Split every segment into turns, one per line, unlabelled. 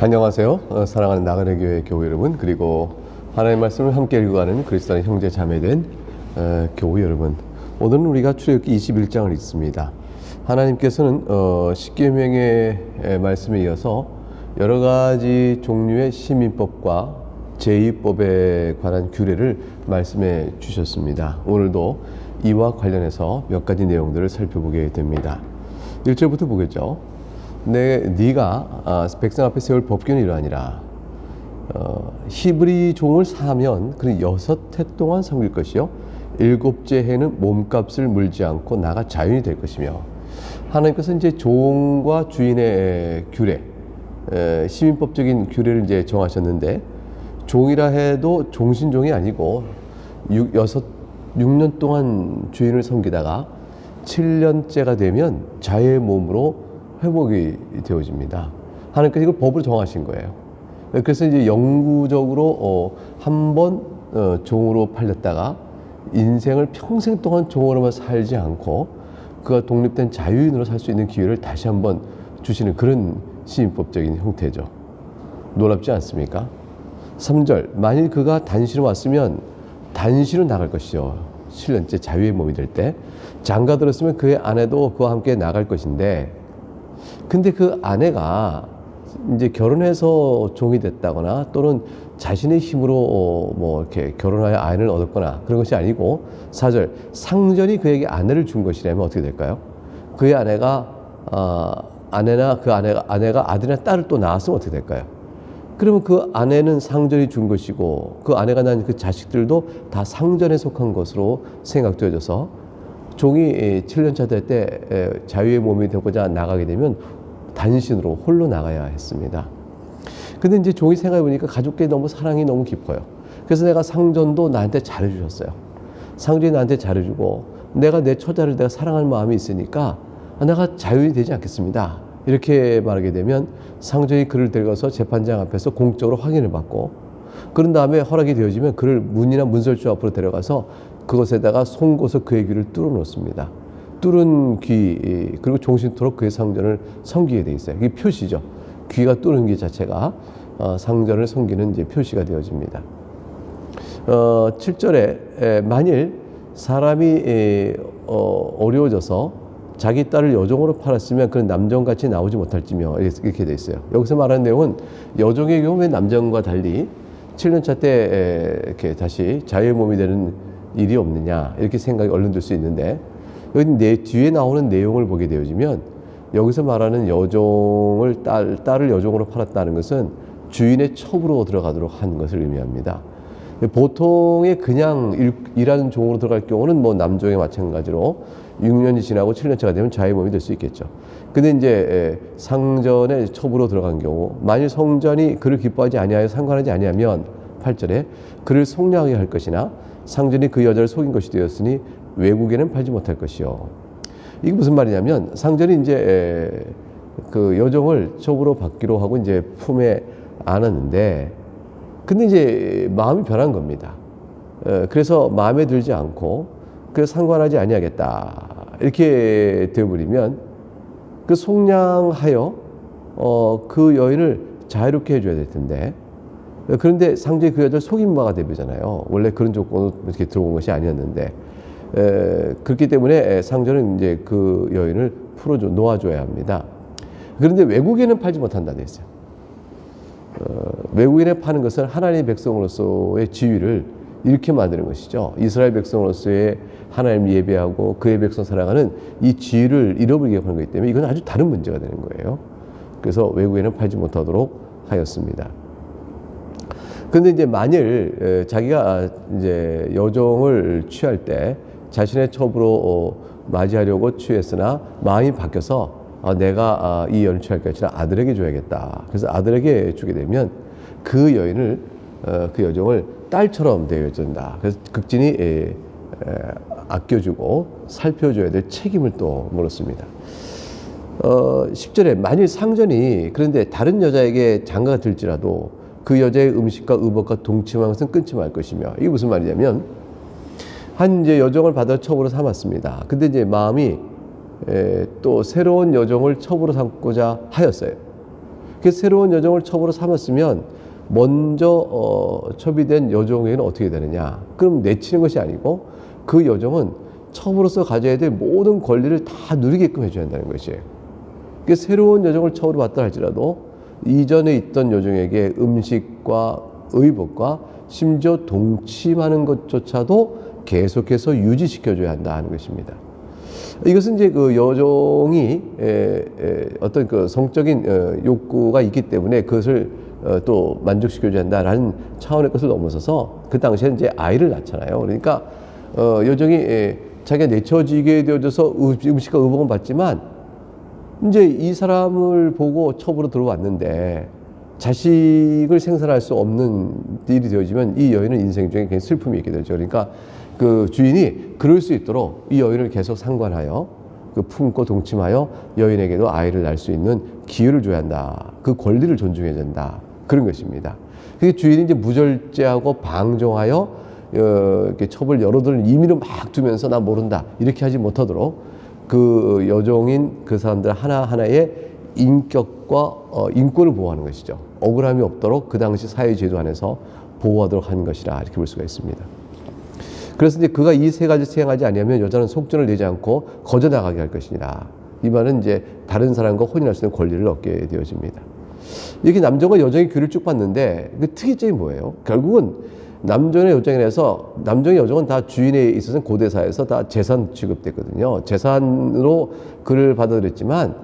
안녕하세요. 사랑하는 나가네 교회 교우 여러분, 그리고 하나님의 말씀을 함께 읽어가는 그리스도의 형제 자매된 교우 여러분, 오늘은 우리가 출애굽기 21장을 읽습니다. 하나님께서는 십계명의 말씀에 이어서 여러 가지 종류의 시민법과 제의법에 관한 규례를 말씀해 주셨습니다. 오늘도 이와 관련해서 몇 가지 내용들을 살펴보게 됩니다. 1절부터 보겠죠. 네가 백성 앞에 세울 법규는 이러하니라. 히브리 종을 사면 그는 6해 동안 섬길 것이요 7째 해는 몸값을 물지 않고 나가 자유인이 될 것이며, 하나님께서 이제 종과 주인의 규례, 시민법적인 규례를 이제 정하셨는데, 종이라 해도 종신종이 아니고 6년 동안 주인을 섬기다가 7년째가 되면 자유의 몸으로 회복이 되어집니다. 하나님께서 이걸 법으로 정하신 거예요. 그래서 이제 영구적으로 한 번 종으로 팔렸다가 인생을 평생 동안 종으로만 살지 않고 그가 독립된 자유인으로 살 수 있는 기회를 다시 한번 주시는 그런 시민법적인 형태죠. 놀랍지 않습니까? 3절, 만일 그가 단시로 왔으면 단시로 나갈 것이요 7년째 자유의 몸이 될 때, 장가 들었으면 그의 아내도 그와 함께 나갈 것인데, 근데 그 아내가 이제 결혼해서 종이 됐다거나 또는 자신의 힘으로 뭐 이렇게 결혼하여 아이를 얻었거나 그런 것이 아니고, 4절, 상전이 그에게 아내를 준 것이라면 어떻게 될까요? 그의 아내가 아내가 아들이나 딸을 또 낳았으면 어떻게 될까요? 그러면 그 아내는 상전이 준 것이고 그 아내가 낳은 그 자식들도 다 상전에 속한 것으로 생각되어져서, 종이 7년차 될 때 자유의 몸이 되고자 나가게 되면 단신으로 홀로 나가야 했습니다. 근데 이제 종이 생각해보니까 가족끼리 너무 사랑이 너무 깊어요. 그래서 내가 상전도 나한테 잘해주셨어요. 상전이 나한테 잘해주고 내가 내 처자를 내가 사랑하는 마음이 있으니까 내가 자유인이 되지 않겠습니다. 이렇게 말하게 되면 상전이 그를 데려가서 재판장 앞에서 공적으로 확인을 받고, 그런 다음에 허락이 되어지면 그를 문이나 문설주 앞으로 데려가서 그것에다가 송곳을 그의 귀를 뚫어 놓습니다. 뚫은 귀, 그리고 종신토록 그의 상전을 섬기게 돼 있어요. 이게 표시죠. 귀가 뚫은 귀 자체가 상전을 섬기는 이제 표시가 되어집니다. 7절에 만일 사람이 어려워져서 자기 딸을 여종으로 팔았으면 그는 남종같이 나오지 못할지며, 이렇게 돼 있어요. 여기서 말하는 내용은 여종의 경우 왜 남종과 달리 7년차 때 이렇게 다시 자유의 몸이 되는 일이 없느냐, 이렇게 생각이 얼른 들 수 있는데, 여기 뒤에 나오는 내용을 보게 되어지면 여기서 말하는 여종을 딸을 여종으로 팔았다는 것은 주인의 첩으로 들어가도록 한 것을 의미합니다. 보통의 그냥 일하는 종으로 들어갈 경우는 뭐 남종에 마찬가지로 6년이 지나고 7년차가 되면 자유의 몸이 될 수 있겠죠. 근데 이제 상전의 첩으로 들어간 경우, 만일 성전이 그를 기뻐하지 아니하여 상관하지 아니하면 8절에 그를 속량하게 할 것이나 상전이 그 여자를 속인 것이 되었으니 외국에는 팔지 못할 것이요. 이게 무슨 말이냐면, 상전이 이제 그 여종을 첩으로 받기로 하고 이제 품에 안았는데, 근데 이제 마음이 변한 겁니다. 그래서 마음에 들지 않고 그래서 상관하지 아니하겠다 이렇게 되어버리면, 그 속량하여 그 여인을 자유롭게 해줘야 될 텐데, 그런데 상전이 그 여자를 속인 바가 되잖아요. 원래 그런 조건으로 이렇게 들어온 것이 아니었는데, 그렇기 때문에 상전은 이제 그 여인을 놓아줘야 합니다. 그런데 외국에는 팔지 못한다고 했어요. 외국인에 파는 것은 하나님의 백성으로서의 지위를 이렇게 만드는 것이죠. 이스라엘 백성으로서의 하나님 예배하고 그의 백성 사랑하는 이 지위를 잃어버리게 하는 것이기 때문에 이건 아주 다른 문제가 되는 거예요. 그래서 외국에는 팔지 못하도록 하였습니다. 근데 이제 만일 자기가 이제 여종을 취할 때 자신의 첩으로 맞이하려고 취했으나 마음이 바뀌어서 내가 이 여인을 취할 것이 아니라 아들에게 줘야겠다. 그래서 아들에게 주게 되면 그 여인을, 그 여종을 딸처럼 대해준다. 그래서 극진히 아껴주고 살펴줘야 될 책임을 또 물었습니다. 10절에 만일 상전이 그런데 다른 여자에게 장가가 들지라도 그 여자의 음식과 의복과 동침한 것은 끊지 말 것이며, 이게 무슨 말이냐면, 한 이제 여종을 받아 첩으로 삼았습니다. 근데 이제 마음이 또 새로운 여종을 첩으로 삼고자 하였어요. 그 새로운 여종을 첩으로 삼았으면 먼저 첩이 된 여종에게는 어떻게 되느냐? 그럼 내치는 것이 아니고 그 여종은 첩으로서 가져야 될 모든 권리를 다 누리게끔 해줘야 한다는 것이에요. 그 새로운 여종을 첩으로 받다 할지라도 이전에 있던 여종에게 음식과 의복과 심지어 동침하는 것조차도 계속해서 유지시켜줘야 한다는 것입니다. 이것은 이제 그 여종이 어떤 그 성적인 욕구가 있기 때문에 그것을 또 만족시켜줘야 한다라는 차원의 것을 넘어서서 그 당시에는 이제 아이를 낳잖아요. 그러니까 여종이 자기가 내쳐지게 되어져서 음식과 의복은 받지만 이제 이 사람을 보고 첩으로 들어왔는데 자식을 생산할 수 없는 일이 되어지면 이 여인은 인생 중에 굉장히 슬픔이 있게 되죠. 그러니까 그 주인이 그럴 수 있도록 이 여인을 계속 상관하여 그 품고 동침하여 여인에게도 아이를 낳을 수 있는 기회를 줘야 한다. 그 권리를 존중해야 된다. 그런 것입니다. 그게 주인이 이제 무절제하고 방종하여 이렇게 첩을 여러분을 임의로 막 두면서 나 모른다 이렇게 하지 못하도록 그 여종인 그 사람들 하나하나의 인격과 인권을 보호하는 것이죠. 억울함이 없도록 그 당시 사회제도 안에서 보호하도록 하는 것이라 이렇게 볼 수가 있습니다. 그래서 이제 그가 이 세 가지 수행하지 아니하면 여자는 속전을 내지 않고 거저 나가게 할 것이니라. 이 말은 이제 다른 사람과 혼인할 수 있는 권리를 얻게 되어집니다. 이렇게 남종과 여종의 규를 쭉 봤는데 그 특이점이 뭐예요? 결국은 남종의 여종에서 남종의 여종은 다 주인에 있어서는 고대사에서 다 재산 취급됐거든요. 재산으로 그를 받아들였지만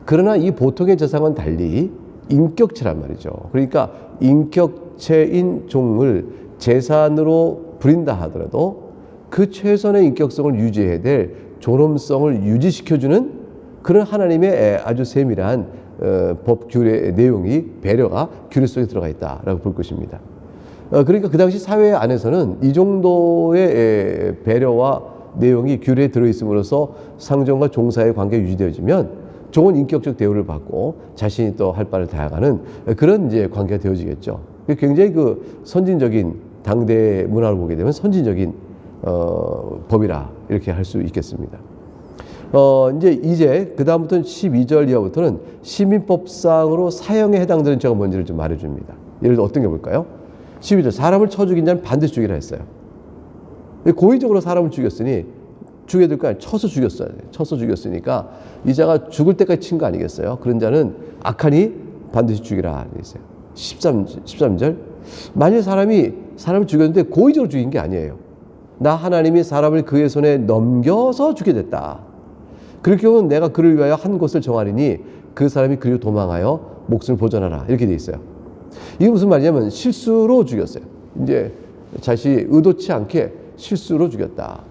그러나 이 보통의 재산과는 달리 인격체란 말이죠. 그러니까 인격체인 종을 재산으로 부린다 하더라도 그 최선의 인격성을 유지해야 될 존엄성을 유지시켜주는 그런 하나님의 아주 세밀한 법 규례의 내용이 배려가 규례 속에 들어가 있다라고 볼 것입니다. 그러니까 그 당시 사회 안에서는 이 정도의 배려와 내용이 규례에 들어있음으로써 상종과 종사의 관계가 유지되어지면 좋은 인격적 대우를 받고 자신이 또 할 바를 다해가는 그런 이제 관계가 되어지겠죠. 굉장히 그 선진적인 당대 문화를 보게 되면 선진적인 법이라 이렇게 할 수 있겠습니다. 이제 그 다음부터는 12절 이하부터는 시민법상으로 사형에 해당되는 죄가 뭔지를 좀 말해줍니다. 예를 들어 어떤 게 볼까요? 12절 사람을 쳐 죽인 자는 반드시 죽이라 했어요. 고의적으로 사람을 죽였으니 죽여야 될 거 아니에요. 쳐서 죽였어요. 쳐서 죽였으니까 이 자가 죽을 때까지 친 거 아니겠어요? 그런 자는 악하니 반드시 죽이라 했어요. 13절 만일 사람을 죽였는데 고의적으로 죽인 게 아니에요. 나 하나님이 사람을 그의 손에 넘겨서 죽게 됐다. 그럴 경우는 내가 그를 위하여 한 곳을 정하리니 그 사람이 그리로 도망하여 목숨을 보존하라. 이렇게 돼 있어요. 이게 무슨 말이냐면 실수로 죽였어요. 이제 자신이 의도치 않게 실수로 죽였다.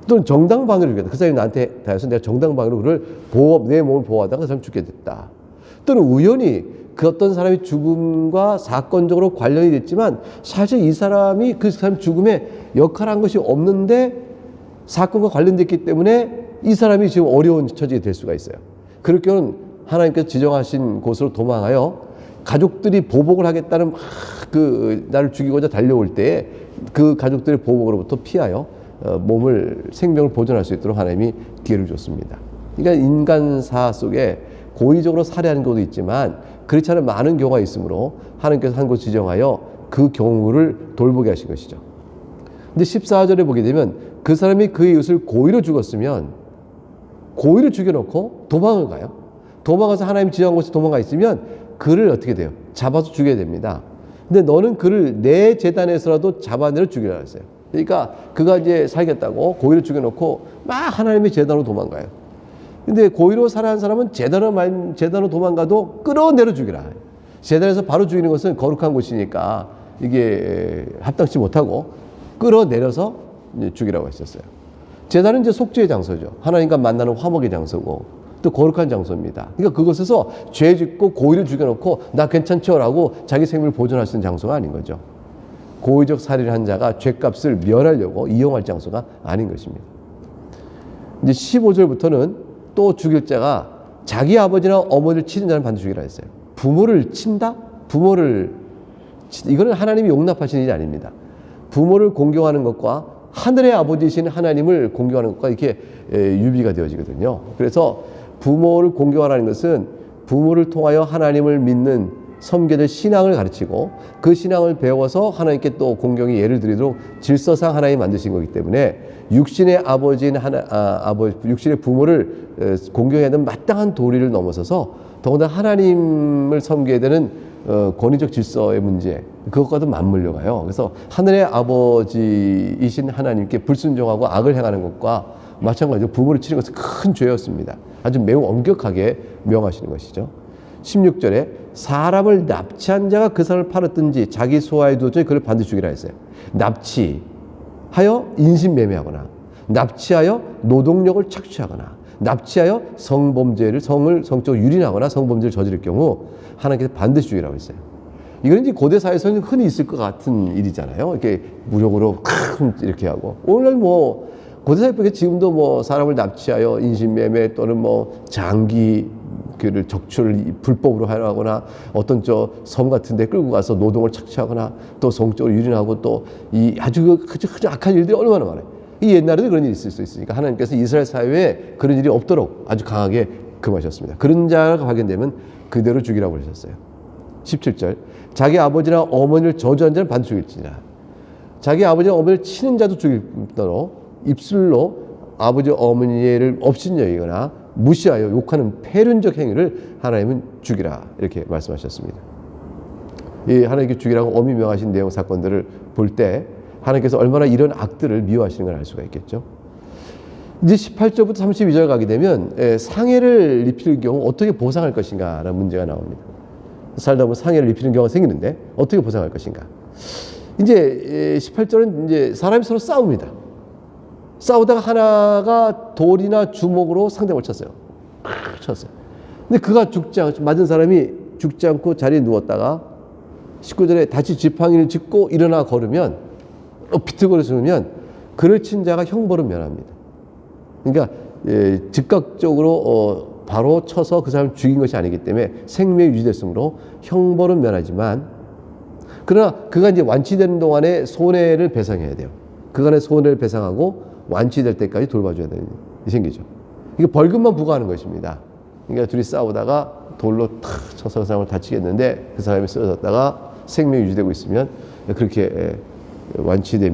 또는 정당방위로 죽였다. 그 사람이 나한테 다해서 내가 정당방위로 그를 내 몸을 보호하다가 그 사람이 죽게 됐다. 또는 우연히 그 어떤 사람의 죽음과 사건적으로 관련이 됐지만 사실 이 사람이 그 사람 죽음에 역할한 것이 없는데 사건과 관련됐기 때문에 이 사람이 지금 어려운 처지에 될 수가 있어요. 그럴 경우는 하나님께서 지정하신 곳으로 도망하여 가족들이 보복을 하겠다는 나를 죽이고자 달려올 때에 그 가족들의 보복으로부터 피하여 생명을 보존할 수 있도록 하나님이 기회를 줬습니다. 그러니까 인간사 속에 고의적으로 살해하는 경우도 있지만 그렇지 않은 많은 경우가 있으므로 하나님께서 한 곳 지정하여 그 경우를 돌보게 하신 것이죠. 근데 14절에 보게 되면 그 사람이 그의 이웃을 고의로 죽였으면 고의로 죽여놓고 도망을 가요. 도망가서 하나님이 지정한 곳에 도망가 있으면 그를 어떻게 돼요? 잡아서 죽여야 됩니다. 근데 너는 그를 내 재단에서라도 잡아내려 죽이라 했어요. 그러니까 그가 이제 살겠다고 고의로 죽여놓고 막 하나님의 재단으로 도망가요. 근데 고의로 살해한 사람은 재단으로 도망가도 끌어내려 죽이라. 재단에서 바로 죽이는 것은 거룩한 곳이니까 이게 합당치 못하고 끌어내려서 죽이라고 했었어요. 재단은 이제 속죄의 장소죠. 하나님과 만나는 화목의 장소고 또 거룩한 장소입니다. 그러니까 그곳에서 죄 짓고 고의를 죽여놓고 나 괜찮죠라고 자기 생명을 보존할 수 있는 장소가 아닌 거죠. 고의적 살해를 한 자가 죄값을 면하려고 이용할 장소가 아닌 것입니다. 이제 15절부터는 또 죽일 자가 자기 아버지나 어머니를 치는 자는 반드시 죽이라 했어요. 부모를 친다? 이거는 하나님이 용납하시는 일이 아닙니다. 부모를 공경하는 것과 하늘의 아버지이신 하나님을 공경하는 것과 이렇게 유비가 되어지거든요. 그래서 부모를 공경하라는 것은 부모를 통하여 하나님을 믿는 섬겨질 신앙을 가르치고 그 신앙을 배워서 하나님께 또 공경의 예를 드리도록 질서상 하나님 만드신 거기 때문에 육신의 아버지인 육신의 부모를 공경해야 되는 마땅한 도리를 넘어서서 더군다나 하나님을 섬겨야 되는 권위적 질서의 문제, 그것과도 맞물려 가요. 그래서 하늘의 아버지이신 하나님께 불순종하고 악을 행하는 것과 마찬가지로 부모를 치는 것은 큰 죄였습니다. 아주 매우 엄격하게 명하시는 것이죠. 16절에 사람을 납치한 자가 그 사람을 팔았든지 자기 소화에 두었더니 그를 반드시 죽이라 했어요. 납치하여 인신매매하거나, 납치하여 노동력을 착취하거나, 납치하여 성적으로 유린하거나 성범죄를 저지를 경우 하나님께서 반드시 죽이라고 했어요. 이건 이제 고대 사회에서는 흔히 있을 것 같은 일이잖아요. 이렇게 무력으로 이렇게 하고, 오늘날 뭐 고대 사회에 지금도 뭐 사람을 납치하여 인신매매 또는 뭐 장기 를 적출을 불법으로 하거나 어떤 섬 같은 데 끌고 가서 노동을 착취하거나 또 성적으로 유린하고 또 이 아주 악한 일들이 얼마나 많아요. 이 옛날에도 그런 일이 있을 수 있으니까 하나님께서 이스라엘 사회에 그런 일이 없도록 아주 강하게 금하셨습니다. 그런 자가 발견되면 그대로 죽이라고 하셨어요. 17절 자기 아버지나 어머니를 저주한 자는 반드시 죽일지니라. 자기 아버지나 어머니를 치는 자도 죽일 뿐더러 입술로 아버지 어머니를 업신여기거나 무시하여 욕하는 패륜적 행위를 하나님은 죽이라 이렇게 말씀하셨습니다. 이 하나님께 죽이라고 엄히 명하신 내용 사건들을 볼 때 하나님께서 얼마나 이런 악들을 미워하시는 걸 알 수가 있겠죠. 이제 18절부터 32절 가게 되면 상해를 입히는 경우 어떻게 보상할 것인가 라는 문제가 나옵니다. 살다 보면 상해를 입히는 경우가 생기는데 어떻게 보상할 것인가. 이제 18절은 이제 사람이 서로 싸웁니다. 싸우다가 하나가 돌이나 주먹으로 상대방을 쳤어요. 근데 그가 맞은 사람이 죽지 않고 자리에 누웠다가 19절에 다시 지팡이를 짚고 일어나 걸으면 비틀거리면 그를 친 자가 형벌은 면합니다. 그러니까 즉각적으로 바로 쳐서 그 사람을 죽인 것이 아니기 때문에 생명이 유지됐으므로 형벌은 면하지만, 그러나 그가 이제 완치되는 동안에 손해를 배상해야 돼요. 그간의 손해를 배상하고 완치될 때까지 돌봐줘야 되는 일이 생기죠. 이게 벌금만 부과하는 것입니다. 그러니까 둘이 싸우다가 돌로 탁 쳐서 그 사람을 다치겠는데 그 사람이 쓰러졌다가 생명이 유지되고 있으면 그렇게 완치될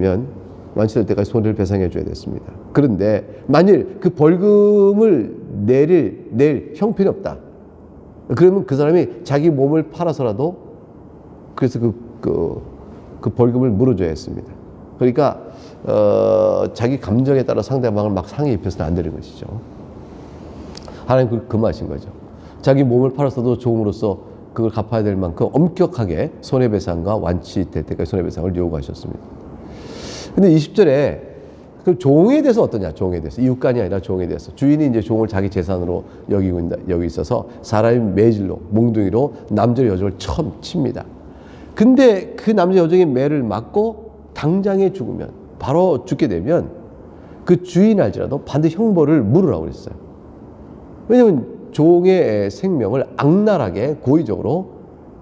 때까지 손해를 배상해 줘야 됐습니다. 그런데 만일 그 벌금을 낼 형편이 없다. 그러면 그 사람이 자기 몸을 팔아서라도 그래서 그 벌금을 물어줘야 했습니다. 그러니까 자기 감정에 따라 상대방을 막 상해 입혀서는 안 되는 것이죠. 하나님 그걸 금하신 거죠. 자기 몸을 팔아서도 종으로서 그걸 갚아야 될 만큼 엄격하게 손해배상과 완치될 때까지 손해배상을 요구하셨습니다. 근데 20절에 그 종에 대해서 어떠냐? 종에 대해서. 이웃간이 아니라 종에 대해서. 주인이 이제 종을 자기 재산으로 여기 있어서 사람이 매질로, 몽둥이로 남자 여종을 처음 칩니다. 근데 그 남자 여종의 매를 맞고 당장에 죽으면, 바로 죽게 되면 그 주인 알지라도 반드시 형벌을 물으라고 그랬어요. 왜냐하면 종의 생명을 악랄하게 고의적으로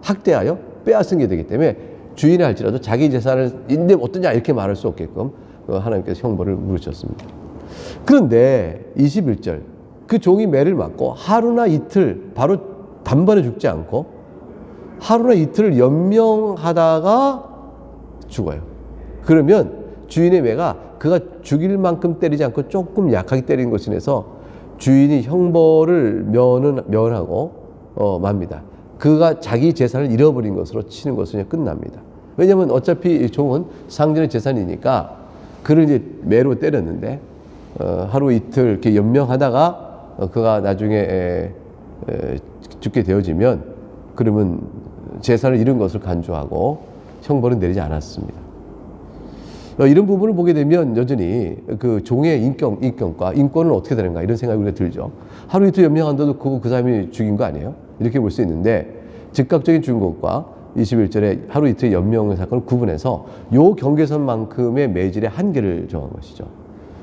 학대하여 빼앗은 게 되기 때문에 주인이 할지라도 자기 재산을 인데 어떠냐 이렇게 말할 수 없게끔 하나님께서 형벌을 물으셨습니다. 그런데 21절 그 종이 매를 맞고 하루나 이틀 바로 단번에 죽지 않고 하루나 이틀을 연명하다가 죽어요. 그러면 주인의 매가 그가 죽일 만큼 때리지 않고 조금 약하게 때리는 것에 인해서 주인이 형벌을 면하고 맙니다. 그가 자기 재산을 잃어버린 것으로 치는 것은 끝납니다. 왜냐하면 어차피 종은 상전의 재산이니까 그를 이제 매로 때렸는데 하루 이틀 이렇게 연명하다가 그가 나중에 죽게 되어지면 그러면 재산을 잃은 것을 간주하고 형벌은 내리지 않았습니다. 이런 부분을 보게 되면 여전히 그 종의 인격과 인권은 어떻게 되는가 이런 생각이 우리가 들죠. 하루 이틀 연명한다도 그 사람이 죽인 거 아니에요? 이렇게 볼 수 있는데 즉각적인 죽은 것과 21절에 하루 이틀 연명 사건을 구분해서 요 경계선만큼의 매질의 한계를 정한 것이죠.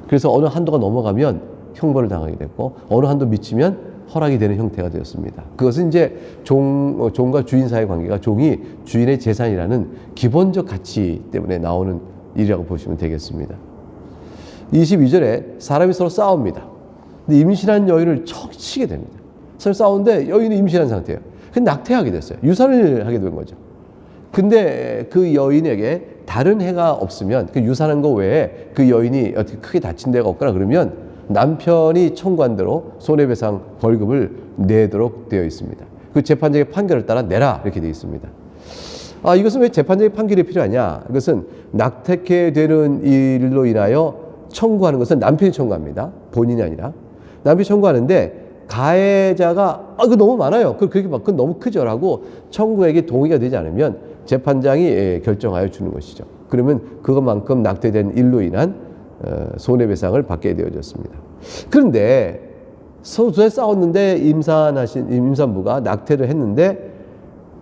그래서 어느 한도가 넘어가면 형벌을 당하게 됐고 어느 한도 미치면 허락이 되는 형태가 되었습니다. 그것은 이제 종과 주인 사이의 관계가 종이 주인의 재산이라는 기본적 가치 때문에 나오는 일이라고 보시면 되겠습니다. 22절에 사람이 서로 싸웁니다. 근데 임신한 여인을 척 치게 됩니다. 서로 싸우는데 여인이 임신한 상태예요. 근데 낙태하게 됐어요. 유산을 하게 된 거죠. 근데 그 여인에게 다른 해가 없으면 그 유산한 거 외에 그 여인이 어떻게 크게 다친 데가 없거나 그러면 남편이 청구한 대로 손해배상 벌금을 내도록 되어 있습니다. 그 재판장의 판결을 따라 내라 이렇게 되어 있습니다. 이것은 왜 재판장의 판결이 필요하냐? 이것은 낙태케 되는 일로 인하여 청구하는 것은 남편이 청구합니다. 본인이 아니라. 남편이 청구하는데 가해자가 그거 너무 많아요. 그건 너무 크죠라고 청구액이 동의가 되지 않으면 재판장이 결정하여 주는 것이죠. 그러면 그것만큼 낙태된 일로 인한 손해배상을 받게 되어졌습니다. 그런데 서로에 싸웠는데 임산부가 낙태를 했는데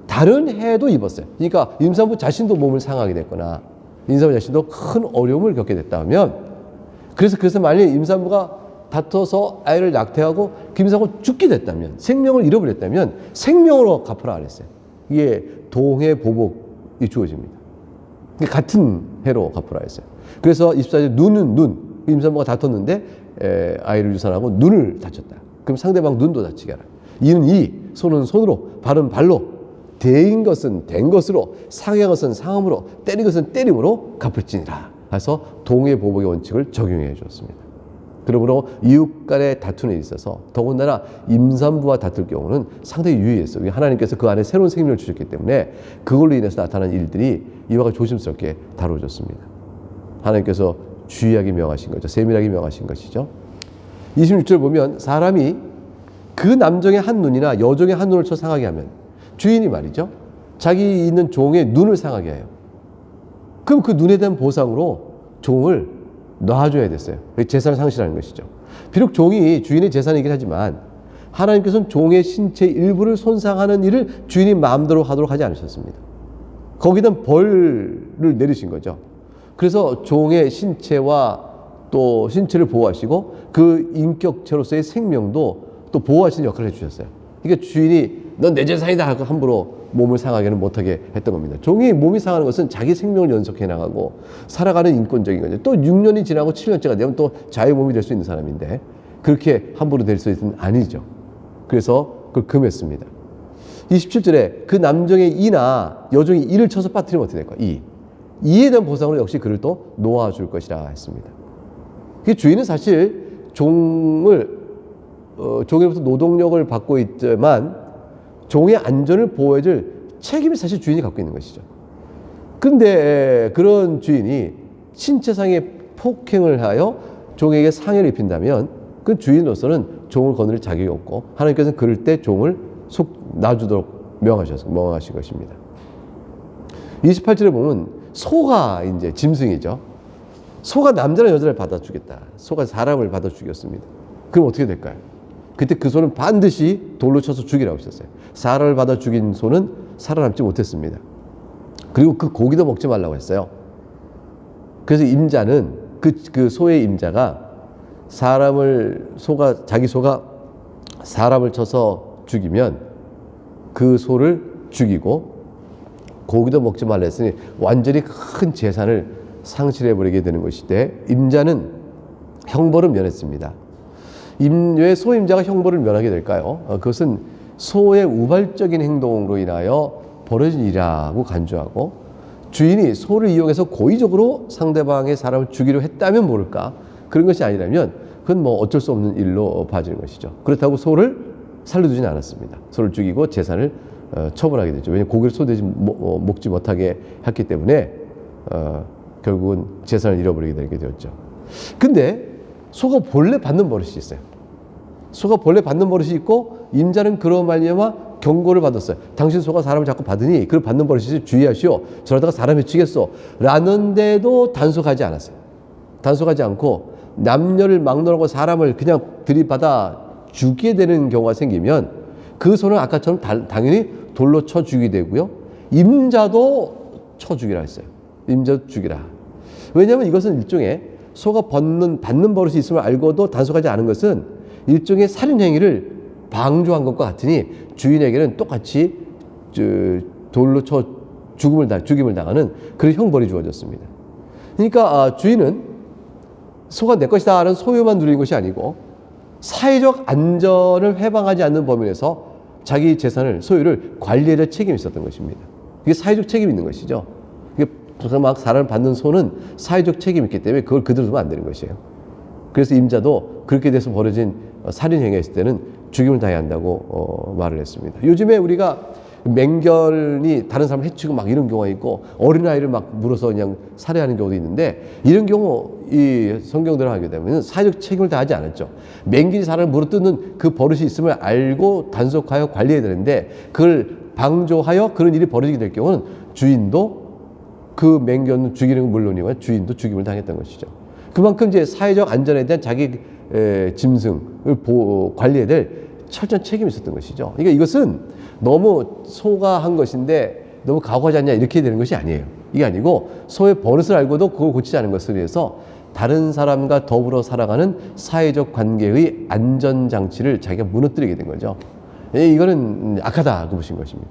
다른 해도 입었어요. 그러니까 임산부 자신도 몸을 상하게 됐거나 임산부 자신도 큰 어려움을 겪게 됐다면 그래서 만약에 임산부가 다퉈서 아이를 낙태하고 임산부가 죽게 됐다면 생명을 잃어버렸다면 생명으로 갚으라 그랬어요. 이게 동해 보복이 주어집니다. 같은 해로 갚으라 했어요. 그래서 24절 눈은 임산부가 다퉜는데 아이를 유산하고 눈을 다쳤다. 그럼 상대방 눈도 다치게 하라. 이는 이, 손은 손으로, 발은 발로, 대인 것은 된 것으로, 상한 것은 상함으로, 때린 것은 때림으로 갚을지니라. 그래서 동해 보복의 원칙을 적용해 주었습니다. 그러므로 이웃 간에 다투는 데 있어서 더군다나 임산부와 다툴 경우는 상당히 유의했어요. 하나님께서 그 안에 새로운 생명을 주셨기 때문에 그걸로 인해서 나타난 일들이 이와 같이 조심스럽게 다뤄졌습니다. 하나님께서 주의하게 명하신 거죠. 세밀하게 명하신 것이죠. 26절 보면 사람이 그 남종의 한 눈이나 여종의 한 눈을 쳐 상하게 하면 주인이 말이죠. 자기 있는 종의 눈을 상하게 해요. 그럼 그 눈에 대한 보상으로 종을 놔줘야 됐어요. 재산을 상실하는 것이죠. 비록 종이 주인의 재산이긴 하지만 하나님께서는 종의 신체 일부를 손상하는 일을 주인이 마음대로 하도록 하지 않으셨습니다. 거기다 벌을 내리신 거죠. 그래서 종의 신체와 또 신체를 보호하시고 그 인격체로서의 생명도 또 보호하시는 역할을 해주셨어요. 그러니까 주인이 넌 내 재산이다 하고 함부로 몸을 상하게는 못하게 했던 겁니다. 종이 몸이 상하는 것은 자기 생명을 연속해 나가고 살아가는 인권적인 거죠. 또 6년이 지나고 7년째가 되면 또 자유 몸이 될 수 있는 사람인데 그렇게 함부로 될 수 있는 아니죠. 그래서 그걸 금했습니다. 27절에 그 남종의 이나 여종이 이를 쳐서 빠뜨리면 어떻게 될까? 이에 대한 보상으로 역시 그를 또 놓아줄 것이라 했습니다. 그 주인은 사실 종으로부터 노동력을 받고 있지만 종의 안전을 보호해줄 책임이 사실 주인이 갖고 있는 것이죠. 그런데 그런 주인이 신체상의 폭행을 하여 종에게 상해를 입힌다면 그 주인으로서는 종을 거느릴 자격이 없고 하나님께서는 그럴 때 종을 놔주도록 명하신 것입니다. 28절에 보면 소가 이제 짐승이죠. 소가 남자나 여자를 받아 죽였다. 소가 사람을 받아 죽였습니다. 그럼 어떻게 될까요? 그때 그 소는 반드시 돌로 쳐서 죽이라고 했었어요. 사람을 받아 죽인 소는 살아남지 못했습니다. 그리고 그 고기도 먹지 말라고 했어요. 그래서 임자는 그 소의 임자가 자기 소가 사람을 쳐서 죽이면 그 소를 죽이고 고기도 먹지 말라 했으니 완전히 큰 재산을 상실해버리게 되는 것인데 임자는 형벌을 면했습니다. 왜 소임자가 형벌을 면하게 될까요? 그것은 소의 우발적인 행동으로 인하여 벌어진 일이라고 간주하고 주인이 소를 이용해서 고의적으로 상대방의 사람을 죽이려 했다면 모를까? 그런 것이 아니라면 그건 뭐 어쩔 수 없는 일로 봐지는 것이죠. 그렇다고 소를 살려두지는 않았습니다. 소를 죽이고 재산을 처분하게 되죠. 왜냐하면 고기를 소돼지 먹지 못하게 했기 때문에 결국은 재산을 잃어버리게 되게 되었죠. 근데 소가 본래 받는 버릇이 있어요. 소가 본래 받는 버릇이 있고 임자는 그런 말미암아 경고를 받았어요. 당신 소가 사람을 자꾸 받으니 그걸 받는 버릇이 주의하시오. 저러다가 사람 해치겠소. 라는데도 단속하지 않았어요. 단속하지 않고 남녀를 막론하고 사람을 그냥 들이받아 죽게 되는 경우가 생기면 그 소는 아까처럼 당연히 돌로 쳐 죽이게 되고요. 임자도 쳐 죽이라 했어요. 임자도 죽이라. 왜냐하면 이것은 일종의 소가 받는 버릇이 있음을 알고도 단속하지 않은 것은 일종의 살인 행위를 방조한 것과 같으니 주인에게는 똑같이 돌로 쳐 죽임을 당하는 그런 형벌이 주어졌습니다. 그러니까 주인은 소가 내 것이다 하는 소유만 누리는 것이 아니고 사회적 안전을 해방하지 않는 범위 내에서 자기 재산을, 소유를 관리해야 될 책임이 있었던 것입니다. 이게 사회적 책임이 있는 것이죠. 이게 막 사람을 받는 소는 사회적 책임이 있기 때문에 그걸 그대로 두면 안 되는 것이에요. 그래서 임자도 그렇게 돼서 벌어진 살인 행위가 있을 때는 죽임을 당해야 한다고 말을 했습니다. 요즘에 우리가 맹견이 다른 사람을 해치고 막 이런 경우가 있고 어린아이를 막 물어서 그냥 살해하는 경우도 있는데, 이런 경우 이 성경대로 하게 되면 사회적 책임을 다하지 않았죠. 맹견이 사람을 물어뜯는 그 버릇이 있음을 알고 단속하여 관리해야 되는데, 그걸 방조하여 그런 일이 벌어지게 될 경우는 주인도 그 맹견을 죽이는 건 물론이고 주인도 죽임을 당했던 것이죠. 그만큼 이제 사회적 안전에 대한 자기 짐승을 관리해야 될 철저한 책임이 있었던 것이죠. 그러니까 이것은 너무 소가 한 것인데 너무 가혹하지 않냐 이렇게 되는 것이 아니에요. 이게 아니고 소의 버릇을 알고도 그걸 고치지 않은 것을 위해서 다른 사람과 더불어 살아가는 사회적 관계의 안전장치를 자기가 무너뜨리게 된 거죠. 이거는 악하다고 보신 것입니다.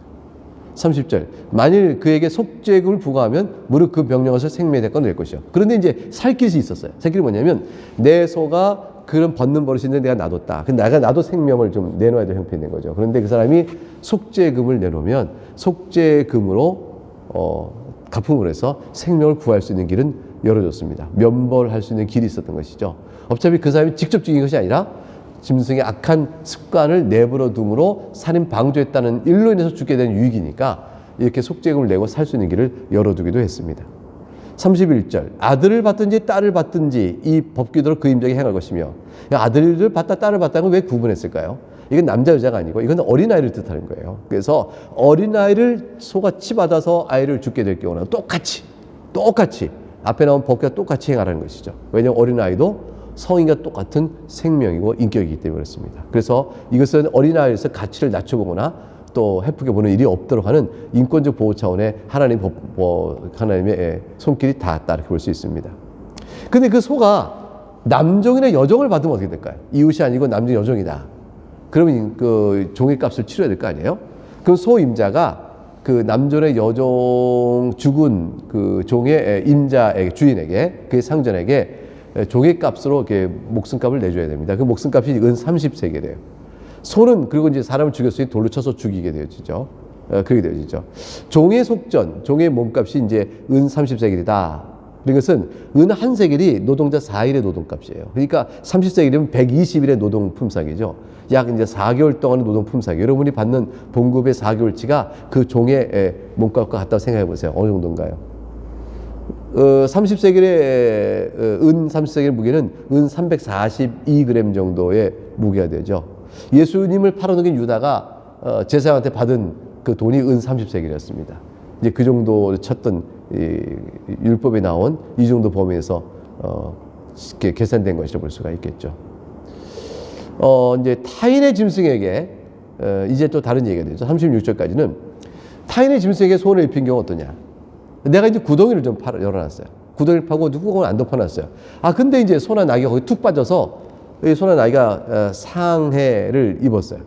30절, 만일 그에게 속죄금을 부과하면 무릇 그 명령에서 생명의 대가가 될 것이요. 그런데 이제 살 길이 있었어요. 살 길이 뭐냐면, 내 소가 그런 벗는 버릇이 있는데 내가 놔뒀다. 근데 나도 생명을 좀 내놓아야 될 형편이 된 거죠. 그런데 그 사람이 속죄금을 내놓으면 속죄금으로 가품을 해서 생명을 구할 수 있는 길은 열어줬습니다. 면벌할 수 있는 길이 있었던 것이죠. 어차피 그 사람이 직접 죽인 것이 아니라 짐승의 악한 습관을 내버려 둠으로 살인 방조했다는 일로 인해서 죽게 된 유익이니까 이렇게 속죄금을 내고 살 수 있는 길을 열어두기도 했습니다. 31절, 아들을 받든지 딸을 받든지 이 법규대로 그 임자에게 행할 것이며, 아들을 받다 딸을 받다는 건 왜 구분했을까요? 이건 남자 여자가 아니고 이건 어린아이를 뜻하는 거예요. 그래서 어린아이를 소가 치받아서 아이를 죽게 될 경우는 똑같이 앞에 나온 법규와 똑같이 행하라는 것이죠. 왜냐하면 어린아이도 성인과 똑같은 생명이고 인격이기 때문에 그렇습니다. 그래서 이것은 어린아이에서 가치를 낮춰보거나 또 해프게 보는 일이 없도록 하는 인권적 보호 차원의 하나님의 손길이 닿았다 이렇게 볼 수 있습니다. 근데 그 소가 남종이나 여종을 받으면 어떻게 될까요? 이웃이 아니고 남종 여종이다. 그러면 그 종의 값을 치러야 될 거 아니에요? 그럼 소 임자가 그 남종의 여종 죽은 그 종의 임자에게, 주인에게, 그의 상전에게 종의 값으로 이렇게 목숨값을 내줘야 됩니다. 그 목숨값이 은 30세겔이에요. 소는 그리고 이제 사람을 죽였으니 돌로 쳐서 죽이게 되어지죠. 그렇게 되어지죠. 종의 속전, 종의 몸값이 이제 은 30세겔이다. 이것은 은 1세겔이 노동자 4일의 노동값이에요. 그러니까 30세겔이면 120일의 노동 품삯이죠. 약 이제 4개월 동안의 노동 품삯. 여러분이 받는 봉급의 4개월치가 그 종의 몸값과 같다고 생각해 보세요. 어느 정도인가요? 30세겔의 은 30세겔 무게는 은 342g 정도의 무게가 되죠. 예수님을 팔아넘긴 유다가 제사장한테 받은 그 돈이 은 30세겔이었습니다. 이제 그 정도 쳤던 율법에 나온 이 정도 범위에서 쉽게 계산된 것이라 볼 수가 있겠죠. 이제 타인의 짐승에게 이제 또 다른 얘기가 되죠. 36절까지는 타인의 짐승에게 손을 입힌 경우 어떠냐? 내가 이제 구덩이를 좀 열어놨어요. 구덩이를 파고 뚜껑을 안 덮어놨어요. 근데 이제 소나 나귀가 거기 툭 빠져서 소나 나귀가 상해를 입었어요.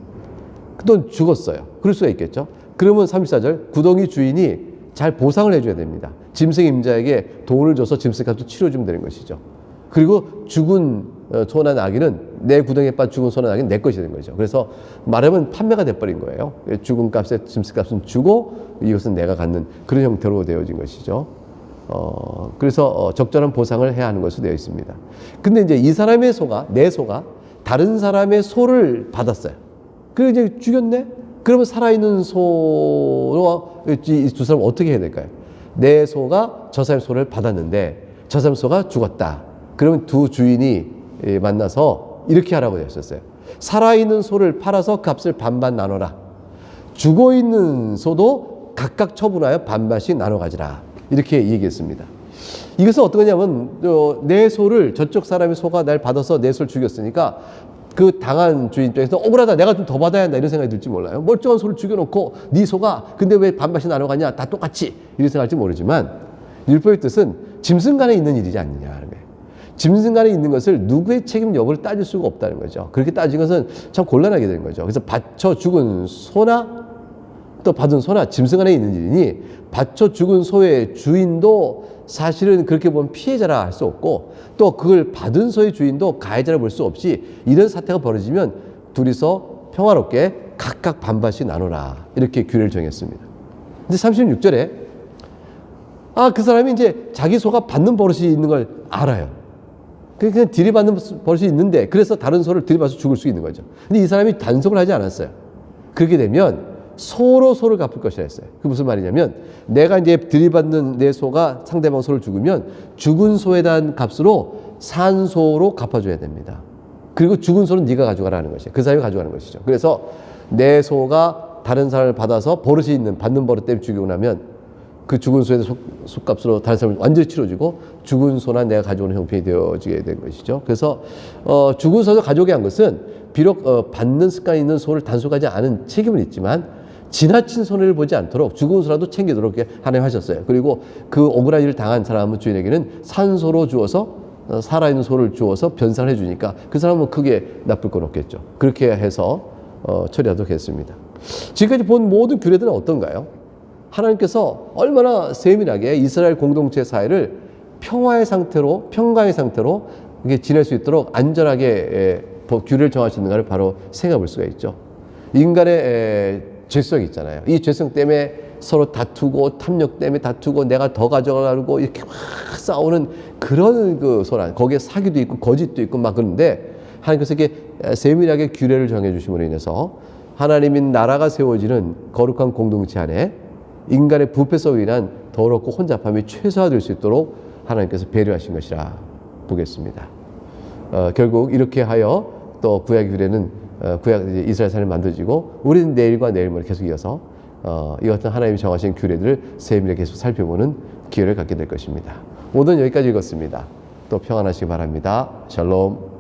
또 죽었어요. 그럴 수가 있겠죠. 그러면 34절, 구덩이 주인이 잘 보상을 해줘야 됩니다. 짐승 임자에게 돈을 줘서 짐승값도 치러주면 되는 것이죠. 그리고 죽은 소나 나귀는, 내 구덩이에 빠져 죽은 소나 나귀는 내 것이 되는 거죠. 그래서 말하면 판매가 돼버린 거예요. 죽은 값에 짐승값은 주고 이것은 내가 갖는 그런 형태로 되어진 것이죠. 그래서 적절한 보상을 해야 하는 것으로 되어 있습니다. 근데 이제 이 사람의 소가, 내 소가 다른 사람의 소를 받았어요. 그리고 이제 죽였네? 그러면 살아있는 소로 이 두 사람은 어떻게 해야 될까요? 내 소가 저 사람의 소를 받았는데 저 사람의 소가 죽었다. 그러면 두 주인이 만나서 이렇게 하라고 되었어요. 살아있는 소를 팔아서 값을 반반 나눠라. 죽어있는 소도 각각 처분하여 반반씩 나눠 가지라. 이렇게 얘기했습니다. 이것은 어떠냐면 내 소를, 저쪽 사람의 소가 날 받아서 내 소를 죽였으니까 그 당한 주인 입장에서 억울하다, 내가 좀 더 받아야 한다 이런 생각이 들지 몰라요. 멀쩡한 소를 죽여놓고 네 소가 근데 왜 반반씩 나눠가냐, 다 똑같이, 이런 생각할지 모르지만 율법의 뜻은 짐승 간에 있는 일이지 않느냐 하는 거예요. 짐승 간에 있는 것을 누구의 책임 여부를 따질 수가 없다는 거죠. 그렇게 따진 것은 참 곤란하게 되는 거죠. 그래서 받쳐 죽은 소나 또 받은 소나 짐승 안에 있는 일이니 받쳐 죽은 소의 주인도 사실은 그렇게 보면 피해자라 할 수 없고 또 그걸 받은 소의 주인도 가해자라 볼 수 없이 이런 사태가 벌어지면 둘이서 평화롭게 각각 반반씩 나누라 이렇게 규례를 정했습니다. 근데 36절에 그 사람이 이제 자기 소가 받는 버릇이 있는 걸 알아요. 그냥 들이받는 버릇이 있는데 그래서 다른 소를 들이받아서 죽을 수 있는 거죠. 근데 이 사람이 단속을 하지 않았어요. 그렇게 되면 소로 소를 갚을 것이라 했어요. 그게 무슨 말이냐면 내가 이제 들이받는 내 소가 상대방 소를 죽으면 죽은 소에 대한 값으로 산 소로 갚아줘야 됩니다. 그리고 죽은 소는 네가 가져가라는 것이에요. 그 사람이 가져가는 것이죠. 그래서 내 소가 다른 사람을 받아서 버릇이 있는 받는 버릇 때문에 죽이고 나면 그 죽은 소의 속값으로 다른 사람을 완전히 치러주고 죽은 소나 내가 가져오는 형편이 되어지게 된 것이죠. 그래서 죽은 소를 가져오게 한 것은 비록 받는 습관이 있는 소를 단속하지 않은 책임은 있지만 지나친 손해를 보지 않도록 죽은 소라도 챙기도록 하나님 하셨어요. 그리고 그 억울한 일을 당한 사람은 주인에게는 산소로 주어서 살아있는 소를 주어서 변상을 해주니까 그 사람은 크게 나쁠 건 없겠죠. 그렇게 해서 처리하도록 했습니다. 지금까지 본 모든 규례들은 어떤가요? 하나님께서 얼마나 세밀하게 이스라엘 공동체 사회를 평화의 상태로 이게 지낼 수 있도록 안전하게 규례를 정하셨는가를 바로 생각해 볼 수가 있죠. 인간의 죄성이 있잖아요. 이 죄성 때문에 서로 다투고 탐욕 때문에 다투고 내가 더 가져가려고 이렇게 막 싸우는 그런 그 소란, 거기에 사기도 있고 거짓도 있고 막 그런데 하나님께서 이렇게 세밀하게 규례를 정해 주심으로 인해서 하나님의 나라가 세워지는 거룩한 공동체 안에 인간의 부패성으로 인한 더럽고 혼잡함이 최소화될 수 있도록 하나님께서 배려하신 것이라 보겠습니다. 결국 이렇게 하여 또 구약 규례는 구약 이스라엘 사람이 만들어지고 우리는 내일과 내일모레 계속 이어서 이 같은 하나님이 정하신 규례들을 세밀하게 계속 살펴보는 기회를 갖게 될 것입니다. 오늘은 여기까지 읽었습니다. 또 평안하시기 바랍니다. 샬롬.